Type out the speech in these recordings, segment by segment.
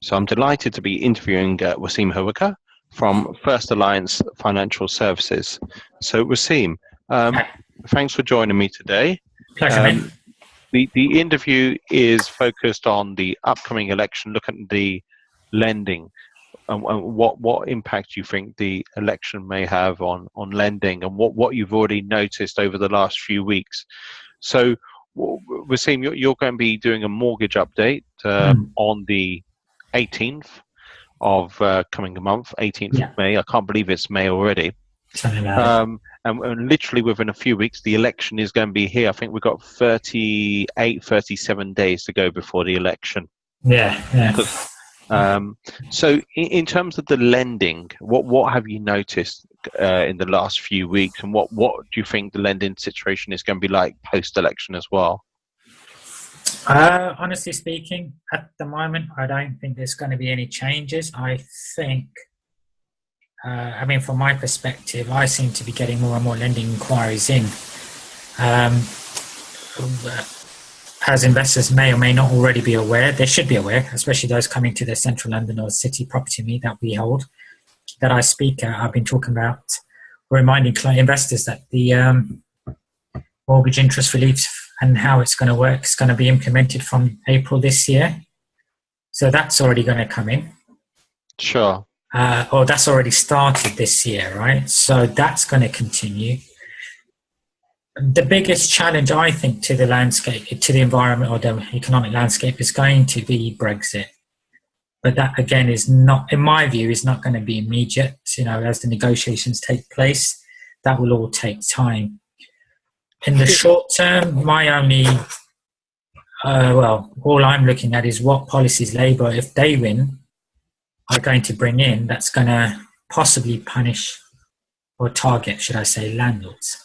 So I'm delighted to be interviewing Waseem Herwiter from First Alliance Financial Services. So Waseem, um, Hi. thanks for joining me today. Pleasure, mate. Um, the interview is focused on the upcoming election, looking at the lending and what impact you think the election may have on lending and what you've already noticed over the last few weeks. So Waseem, you're going to be doing a mortgage update Mm. on the 18th of coming month, 18th of Yeah, May. I can't believe it's May already. something about it. And literally within a few weeks, the election is going to be here. I think we've got 38, 37 days to go before the election. Yeah, yeah. 'Cause, so in terms of the lending, what have you noticed in the last few weeks, and what do you think the lending situation is going to be like post-election as well? Honestly speaking, at the moment, I don't think there's going to be any changes. I think, I mean, from my perspective, I seem to be getting more and more lending inquiries in. Um, as investors may or may not already be aware, they should be aware, especially those coming to the Central London or City Property Meet that we hold, that I speak at. I've been talking about reminding investors that the mortgage interest relief and how it's going to work is going to be implemented from April this year. So that's already going to come in. Sure. Or that's already started this year, right? So that's going to continue. The biggest challenge, I think, to the landscape, to the environment or the economic landscape is going to be Brexit. But that, again, is not, in my view, is not going to be immediate. You know, as the negotiations take place, that will all take time. In the short term, my only, all I'm looking at is what policies Labour, if they win, are going to bring in that's going to possibly punish or target, should I say, landlords.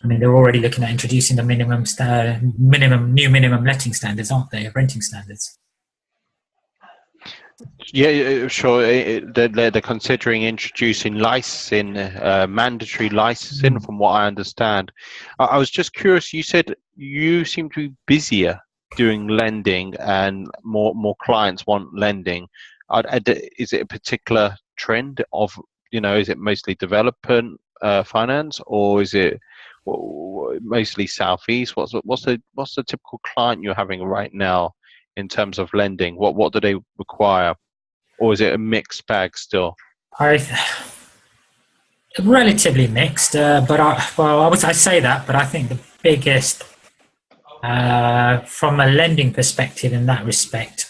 I mean, they're already looking at introducing the new minimum letting standards, aren't they, of renting standards? Yeah, sure. They're considering introducing licensing, mandatory licensing, Mm. from what I understand. I was just curious. You said you seem to be busier doing lending, and more clients want lending. Is it a particular trend of, is it mostly development finance, or is it mostly southeast? What's the typical client you're having right now in terms of lending? What do they require? Or is it a mixed bag still? I Relatively mixed, but I say that, but I think the biggest, from a lending perspective, in that respect,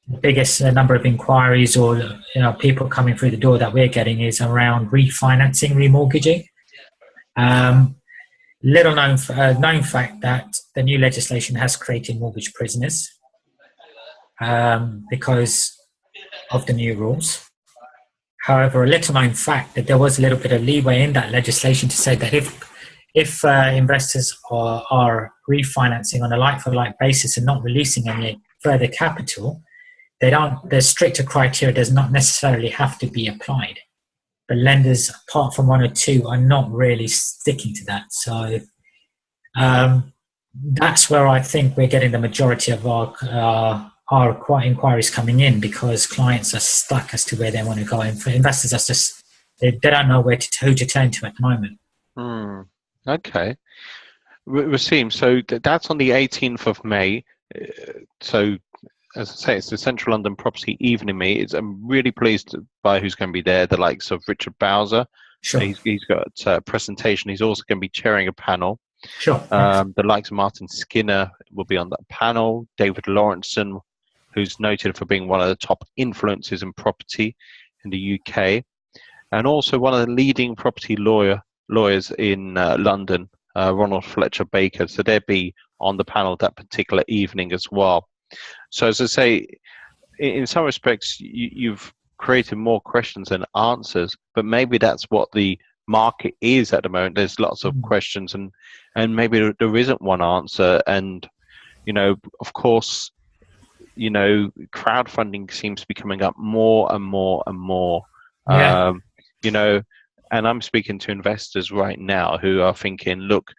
the biggest number of inquiries or people coming through the door that we're getting is around refinancing, remortgaging. Little known fact that the new legislation has created mortgage prisoners because of the new rules. However, a little known fact that there was a little bit of leeway in that legislation to say that if investors are refinancing on a like-for-like basis and not releasing any further capital, the stricter criteria does not necessarily have to be applied. But lenders, apart from one or two, are not really sticking to that. So that's where I think we're getting the majority of our inquiries coming in, because clients are stuck as to where they want to go, and for investors, that's just they don't know who to turn to at the moment. Hmm. Okay. Waseem, so that's on the 18th of May. So, as I say, it's the Central London Property Evening Meet. I'm really pleased by who's going to be there. The likes of Richard Bowser. Sure, He's got a presentation. He's also going to be chairing a panel. sure, thanks. The likes of Martin Skinner will be on that panel. David Lawrenson, who's noted for being one of the top influencers in property in the UK, and also one of the leading property lawyers in London, Ronald Fletcher Baker. So they'll be on the panel that particular evening as well. So as I say, in some respects, you've created more questions than answers, but maybe that's what the market is at the moment. There's lots of questions, and maybe there isn't one answer. And of course, crowdfunding seems to be coming up more and more and more. Yeah, Um, and I'm speaking to investors right now who are thinking, look,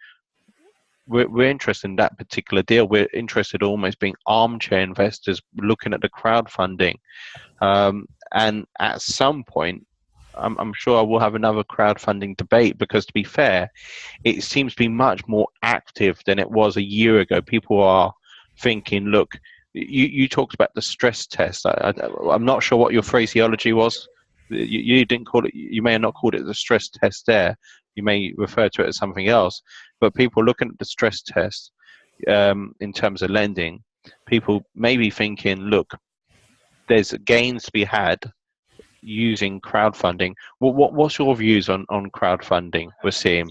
we're interested in that particular deal. We're interested almost being armchair investors looking at the crowdfunding. And at some point, I'm sure I will have another crowdfunding debate, because to be fair, it seems to be much more active than it was a year ago. People are thinking, look, you talked about the stress test. I'm not sure what your phraseology was. You didn't call it, you may have not called it the stress test there. You may refer to it as something else. But people looking at the stress test in terms of lending, people may be thinking, look, there's gains to be had using crowdfunding. What's your views on crowdfunding, Waseem?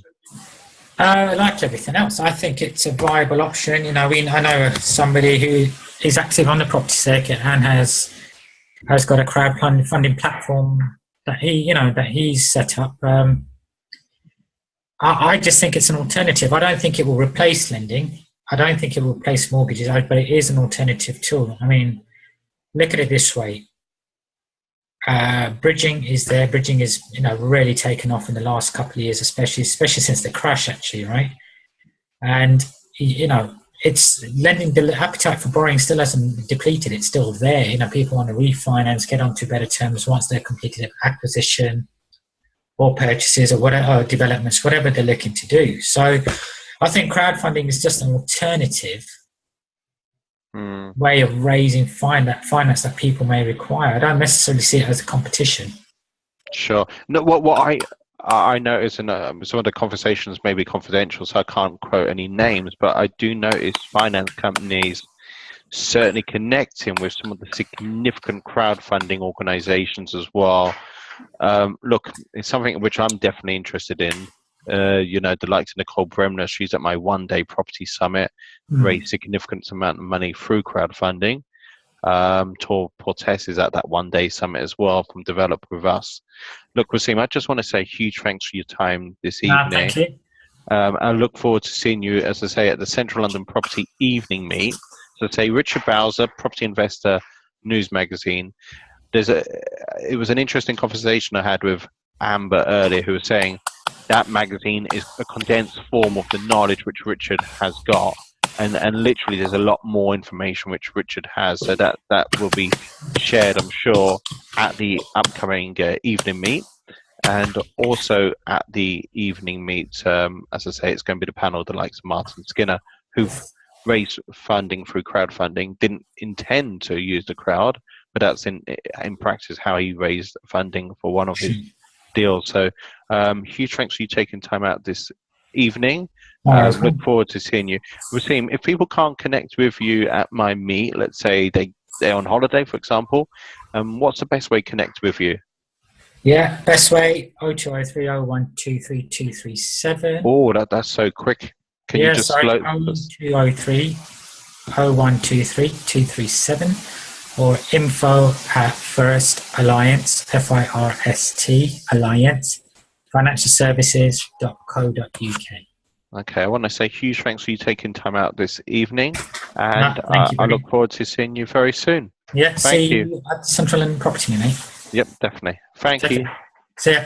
Like everything else, I think it's a viable option. You know, I know somebody who is active on the property circuit and has got a crowdfunding platform that he's set up. I just think it's an alternative. I don't think it will replace lending. I don't think it will replace mortgages, but it is an alternative tool. I mean, look at it this way. Bridging is there. Bridging is, really taken off in the last couple of years, especially since the crash, actually, right? And, it's lending, the appetite for borrowing still hasn't depleted. It's still there. People want to refinance, get onto better terms once they've completed an acquisition or purchases or whatever, or developments, whatever they're looking to do. So I think crowdfunding is just an alternative way of raising finance that people may require. I don't necessarily see it as a competition. Sure. No, what I notice, and some of the conversations may be confidential, so I can't quote any names, but I do notice finance companies certainly connecting with some of the significant crowdfunding organizations as well. Look, it's something which I'm definitely interested in. The likes of Nicole Bremner, she's at my one-day property summit, raised significant amount of money through crowdfunding. Tor Portes is at that one-day summit as well from Develop With Us. Look, Waseem, I just want to say huge thanks for your time this evening. Thank you. I look forward to seeing you, as I say, at the Central London Property Evening Meet. So I say Richard Bowser, Property Investor News Magazine. It was an interesting conversation I had with Amber earlier, who was saying that magazine is a condensed form of the knowledge which Richard has got. And literally there's a lot more information which Richard has, so that will be shared, I'm sure, at the upcoming evening meet, and also at the evening meet, as I say, it's going to be the panel of the likes of Martin Skinner, who've raised funding through crowdfunding, didn't intend to use the crowd, but that's in practice how he raised funding for one of his deals. So huge thanks for you taking time out this evening. Look forward to seeing you. Waseem, if people can't connect with you at my meet, let's say they're on holiday, for example, what's the best way to connect with you? Yeah, best way, 0203-0123-237. Oh, that's so quick. Can you just slow? 0203-0123-237 or info@First Alliance, Alliance, financialservices.co.uk. Okay, I want to say huge thanks for you taking time out this evening, and I look forward to seeing you very soon. Yeah, see you at Central London Property, mate. Yep, definitely. Thank you. See ya.